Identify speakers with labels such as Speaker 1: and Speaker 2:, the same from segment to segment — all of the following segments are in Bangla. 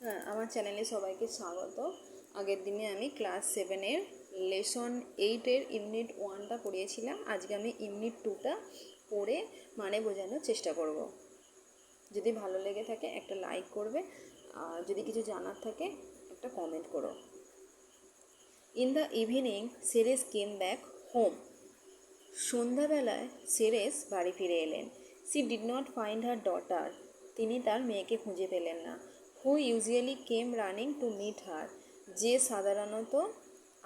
Speaker 1: হ্যাঁ, আমার চ্যানেলে সবাইকে স্বাগত। আগের দিনে আমি ক্লাস 7-এর লেসন 8-এর ইউনিট 1টা পড়িয়েছিলাম। আজকে আমি ইউনিট 2টা পড়ে মানে বোঝানোর চেষ্টা করব। যদি ভালো লেগে থাকে একটা লাইক করবে, আর যদি কিছু জানার থাকে একটা কমেন্ট করো। In the evening Ceres came back home. সন্ধ্যাবেলায় সেরেস বাড়ি ফিরে এলেন। She did not find her daughter. তিনি তার মেয়েকে খুঁজে পেলেন না। Who usually came running to meet her. যে সাধারণত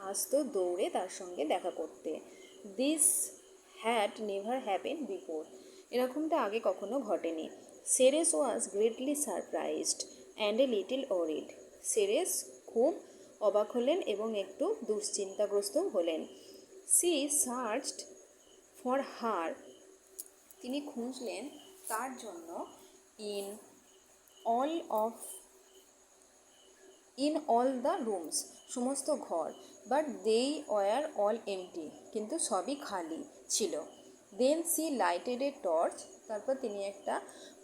Speaker 1: আসতো দৌড়ে তার সঙ্গে দেখা করতে। This had never happen before. এরকমটা আগে কখনো ঘটেনি। Ceres was greatly surprised and a little worried. Ceres খুব অবাক হলেন এবং একটু দুশ্চিন্তাগ্রস্ত হলেন। She searched for her. তিনি খুঁজলেন তার জন্য in all of in all the rooms, সমস্ত ঘর। বাট দেই ওয়ার অল এমটি, কিন্তু সবই খালি ছিল। Then she lighted a torch. তারপর তিনি একটা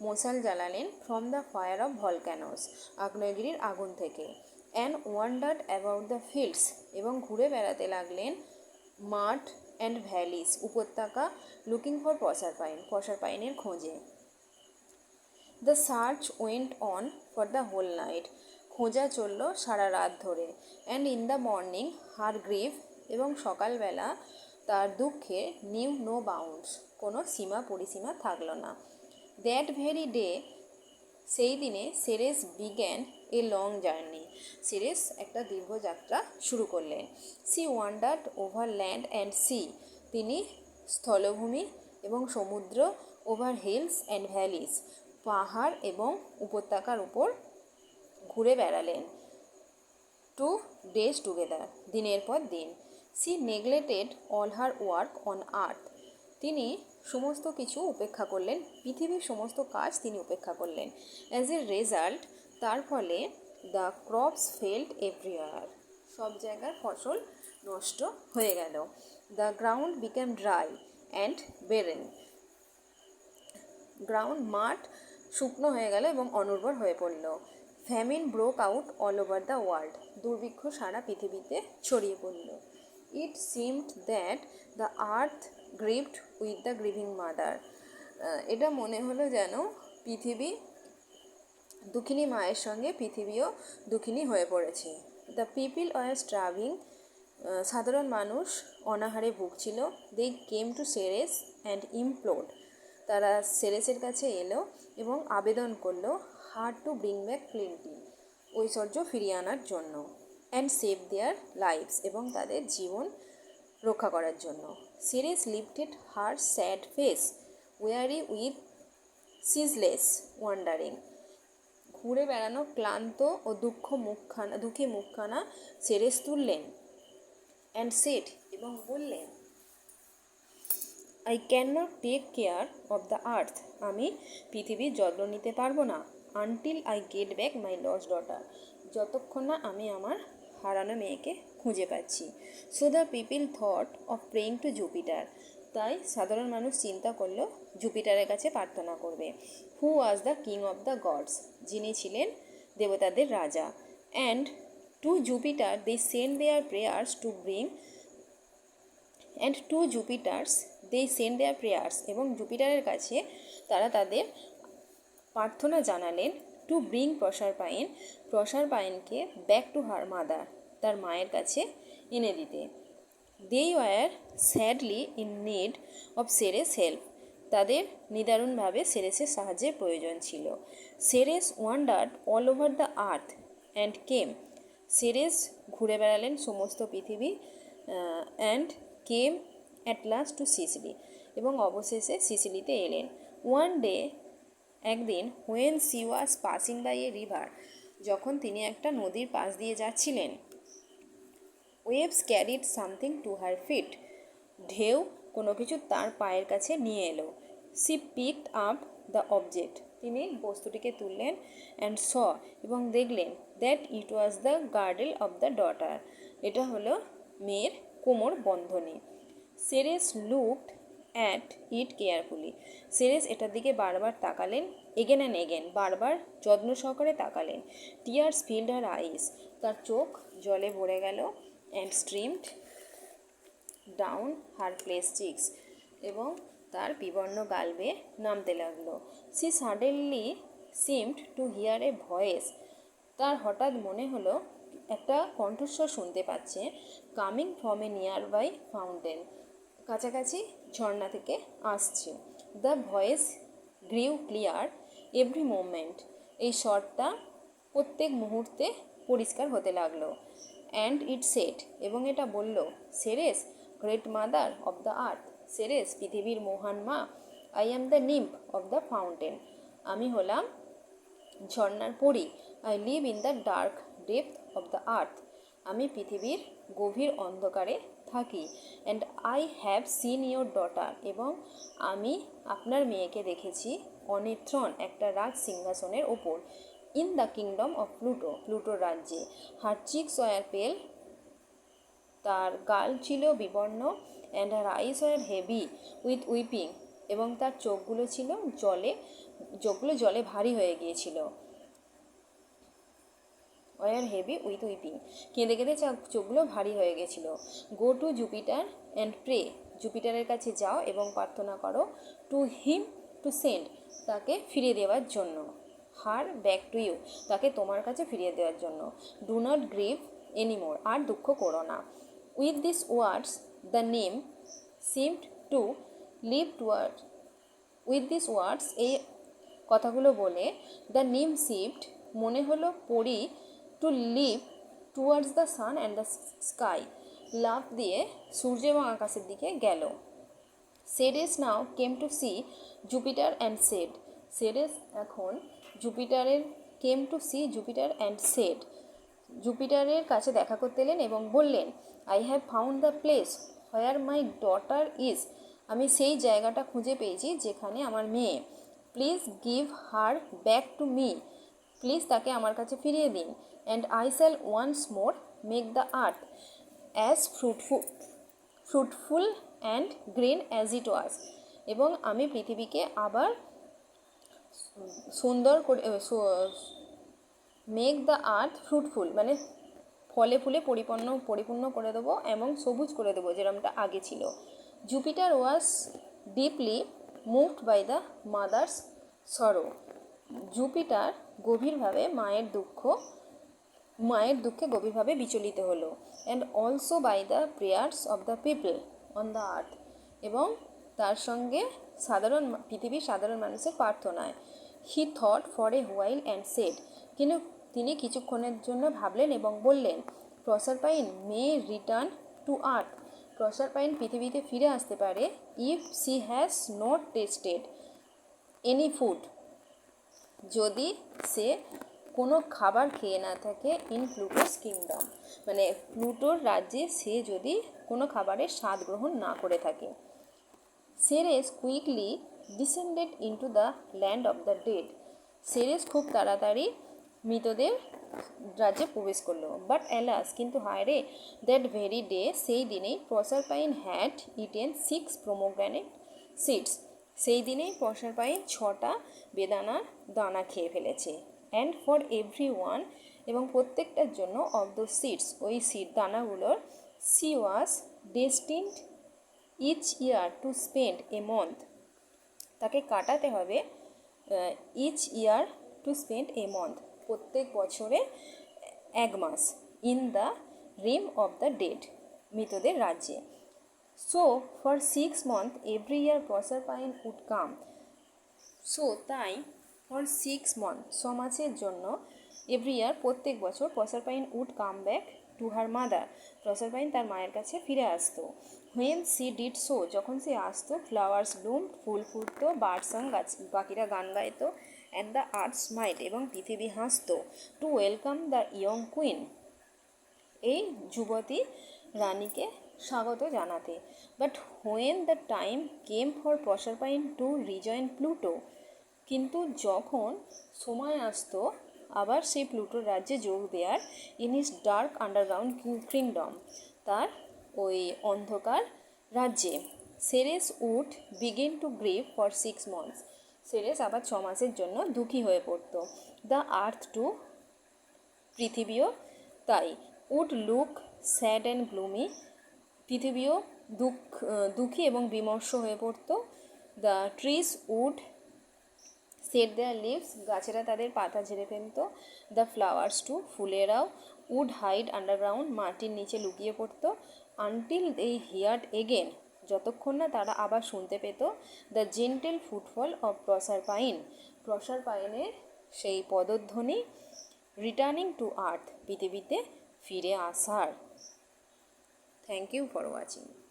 Speaker 1: মশাল জ্বালালেন from the fire of volcanoes, আগ্নেয়গিরির আগুন থেকে। And wandered about the fields, এবং ঘুরে বেড়াতে লাগলেন মাঠ অ্যান্ড ভ্যালিস, উপত্যকা, লুকিং ফর প্রসারপাইন, প্রসারপাইনের খোঁজে। The search went on for the whole night, খোঁজা চলল সারা রাত ধরে। And in the morning her grief, এবং সকালবেলা তার দুঃখে নিউ নো বাউন্ডস, কোনো সীমা পরিসীমা থাকল না। দ্যাট ভেরি ডে, সেই দিনে Ceres began a long journey. Ceres একটা দীর্ঘ যাত্রা শুরু করলেন। She wandered over land and sea, তিনি স্থলভূমি এবং সমুদ্র, ওভার হিলস অ্যান্ড ভ্যালিস, পাহাড় এবং উপত্যকার উপর ঘুরে বেড়ালেন। 2 days টুগেদার, দিনের পর দিন। She neglected all her work on earth, তিনি সমস্ত কিছু উপেক্ষা করলেন, পৃথিবীর সমস্ত কাজ তিনি উপেক্ষা করলেন। অ্যাজ এ রেজাল্ট, তার ফলে দ্য ক্রপস ফেল্ড এভরিওয়ার, সব জায়গার ফসল নষ্ট হয়ে গেল। The ground became dry and barren, ground, মাঠ শুকনো হয়ে গেল এবং অনুর্বর হয়ে পড়ল। Famine broke out all over the world, দুর্ভিক্ষ সারা পৃথিবীতে ছড়িয়ে পড়ল। It seemed that the earth grieved with the grieving mother, এটা মনে হলো যেন পৃথিবী দুঃখিনী মায়ের সঙ্গে পৃথিবীও দুঃখিনী হয়ে পড়েছে। দ্য পিপল ওয়ার স্ট্রাভিং, সাধারণ মানুষ অনাহারে ভুগছিল। দে came to Ceres and implode, তারা সেরেসের কাছে এলো এবং আবেদন করলো her to bring back plenty, ঐশ্বর্য ফিরিয়ে আনার জন্য। অ্যান্ড সেভ দেয়ার লাইভস, এবং তাদের জীবন রক্ষা করার জন্য। Ceres lifted her sad face worry with ceaseless wandering, ঘুরে বেড়ানো ক্লান্ত ও দুঃখী মুখখানা সেরেস তুললেন। অ্যান্ড সেড, এবং বললেন, I can not take care of the earth, আমি পৃথিবীর যত্ন নিতে পারবো না। Until I get back my lost daughter, যতক্ষণ না আমি আমার হারানো মেয়েকে খুঁজে পাচ্ছি। So the people thought of praying to Jupiter, তাই সাধারণ মানুষ চিন্তা করলো জুপিটারের কাছে প্রার্থনা করবে। Who was the king of the gods, যিনি ছিলেন দেবতাদের রাজা। And to Jupiter they send their prayers to bring এবং জুপিটারের কাছে তারা তাদের প্রার্থনা জানালেন টু ব্রিং প্রসারপাইনকে ব্যাক টু হার মাদার, তার মায়ের কাছে এনে দিতে। They were sadly in need of Ceres help, তাদের নিদারুণভাবে সেরেসের সাহায্যের প্রয়োজন ছিল। Ceres wandered all over the earth and came, Ceres ঘুরে বেড়ালেন সমস্ত পৃথিবী, and came at last to Sicily, এবং অবশেষে সিসিলিতে এলেন। ওয়ান ডে, একদিন, when she was passing by a river, যখন তিনি একটা নদীর পাশ দিয়ে যাচ্ছিলেন। Waves carried something to her feet, ঢেউ কোনো কিছু তার পায়ের কাছে নিয়ে এলো। She picked up the object, তিনি বস্তুটিকে তুললেন। অ্যান্ড স, এবং দেখলেন, that it was the girdle of the daughter, এটা হলো মেয়ের কোমর বন্ধনী। Ceres looked at it carefully. Ceres এটার দিকে বারবার তাকালেন, এগেন অ্যান্ড এগেন, বারবার যত্ন সহকারে তাকালেন। টিয়ার্স ফিল্ড হার আইস, তার চোখ জলে ভরে গেল। And streamed down her pale cheeks, এবং তার বিবর্ণ গাল বেয়ে নামতে লাগলো। She suddenly seemed to hear a voice, তার হঠাৎ মনে হলো একটা কণ্ঠস্বর শুনতে পাচ্ছে, coming from a nearby fountain, কাছাকাছি ঝর্ণা থেকে আসছে। The voice grew clear every moment, এই স্বরটা প্রত্যেক মুহূর্তে পরিষ্কার হতে লাগলো। অ্যান্ড ইট সেড, এবং এটা বলল, Ceres great mother of the earth, Ceres পৃথিবীর মহান মা, I am the nymph of the fountain, আমি হলাম ঝর্ণার পরী। I live in the dark depth of the earth, আমি পৃথিবীর গভীর অন্ধকারে থাকি। And I have seen your daughter, এবং আমি আপনার মেয়েকে দেখেছি অন এ থ্রন, একটা রাজ সিংহাসনের ওপর। In the kingdom of Pluto, প্লুটোর রাজ্যে। হার চিক্স ওয়ার পেল, তার গাল ছিল বিবর্ণ। And her eyes were heavy with weeping, এবং তার চোখগুলো জলে ভারী হয়ে গিয়েছিল। ওয়ার হেভি উইথ উইপিং, কেঁদে কেঁদে চোখগুলো ভারী হয়ে গেছিল। Go to Jupiter and pray, জুপিটারের কাছে যাও এবং প্রার্থনা করো। টু হিম টু সেন্ড, তাকে ফিরিয়ে দেওয়ার জন্য। হার ব্যাক টু ইউ, তাকে তোমার কাছে ফিরিয়ে দেওয়ার জন্য। ডু নট গ্রিভ এনিমোর, আর দুঃখ করো না। With this words the name seemed to leave toward, with this words, এই কথাগুলো বলে দ্য নিম সিফট, মনে হলো পরি, to leave towards the sun and the sky, লাফ দিয়ে সূর্য এবং আকাশের দিকে গেল। Ceres now came to see Jupiter and said, Ceres এখন came to see Jupiter and said, জুপিটারের কাছে দেখা করতে এলেন এবং বললেন, I have found the place where my daughter is, আমি সেই জায়গাটা খুঁজে পেয়েছি যেখানে আমার মেয়ে। Please give her back to me, please তাকে আমার কাছে ফিরিয়ে দিন। And I shall once more make the earth as fruitful and green as it was, এবং আমি পৃথিবীকে আবার সুন্দর করে, মেক দ্য আর্থ ফ্রুটফুল মানে ফলে ফুলে পরিপূর্ণ করে দেবো এবং সবুজ করে দেবো যেরকমটা আগে ছিল। Jupiter was deeply moved by the mother's sorrow, Jupiter গভীরভাবে মায়ের দুঃখে গভীরভাবে বিচলিত হলো। And also by the prayers of the people on the earth, এবং তার সঙ্গে পৃথিবীর সাধারণ মানুষের প্রার্থনায়। He thought for a while and said, কিন্তু তিনি কিছুক্ষণের জন্য ভাবলেন এবং বললেন, প্রসারপাইন মে রিটার্ন টু আর্থ, প্রসারপাইন পৃথিবীতে ফিরে আসতে পারে, if she has not tasted any food, যদি সে কোনো খাবার খেয়ে না থাকে ইন প্লুটোস কিংডম, মানে প্লুটোর রাজ্যে সে যদি কোনো খাবারের স্বাদ গ্রহণ না করে থাকে। Ceres quickly descended into the land of the dead, Ceres খুব তাড়াতাড়ি মৃতদের রাজ্যে প্রবেশ করলো। বাট অ্যালাস, কিন্তু হায় রে, দ্যাট ভেরি ডে, সেই দিনেই প্রসারপাইন হ্যাড ইটেন 6 পোমোগ্রানেট সিডস, সেই দিনেই প্রসারপাইন 6টা বেদানার দানা খেয়ে ফেলেছে। অ্যান্ড ফর এভরি ওয়ান, এবং প্রত্যেকটার জন্য অফ দ্য সিডস, ওই দানাগুলোর, she was destined each year to spend a month, তাকে কাটাতে হবে each year to spend a month, প্রত্যেক বছরে 1 মাস, in the realm of the dead, মৃতদের রাজ্যে। So for 6 months every year Proserpine would come, so তাই ফর 6 months 6 মাসের জন্য, এভরি ইয়ার প্রত্যেক বছর, Proserpine would come back to her mother, Proserpine তার মায়ের কাছে ফিরে আসতো। হোয়েন সি ডিড সো, যখন সে আসতো, ফ্লাওয়ার্স ব্লুম, ফুল ফুটতো, বার্ড সং, পাখিরা গান গাইতো, অ্যান্ড দ্য আর্থ স্মাইট, এবং পৃথিবী হাসতো, to welcome the young queen, এই যুবতী রানীকে স্বাগত জানাতে। But when the time came for Proserpine to rejoin Pluto, কিন্তু যখন সময় আসতো আবার সেই প্লুটোর রাজ্যে যোগ দেওয়ার, in his dark underground kingdom, তার ওই অন্ধকার রাজ্যে, Ceres would begin to grieve for 6 months. Ceres আবার 6 মাসের জন্য দুঃখী হয়ে পড়তো। দ্য আর্থ টু, পৃথিবীও তাই। Would look sad and gloomy, পৃথিবীও দুঃখী এবং বিমর্ষ হয়ে পড়তো। The trees would shed their leaves, গাছেরা তাদের পাতা ঝেড়ে ফেলতো। দ্য ফ্লাওয়ার্স টু, ফুলেরাও উড হাইড আন্ডারগ্রাউন্ড, মাটির নিচে লুকিয়ে পড়তো। আনটিল দে হিয়ার্ড এগেন, যতক্ষণ না তারা আবার শুনতে পেত the gentle footfall of Proserpine, প্রসারপাইনের সেই পদধ্বনি, রিটার্নিং টু আর্থ, পৃথিবীতে ফিরে আসার। Thank you for watching.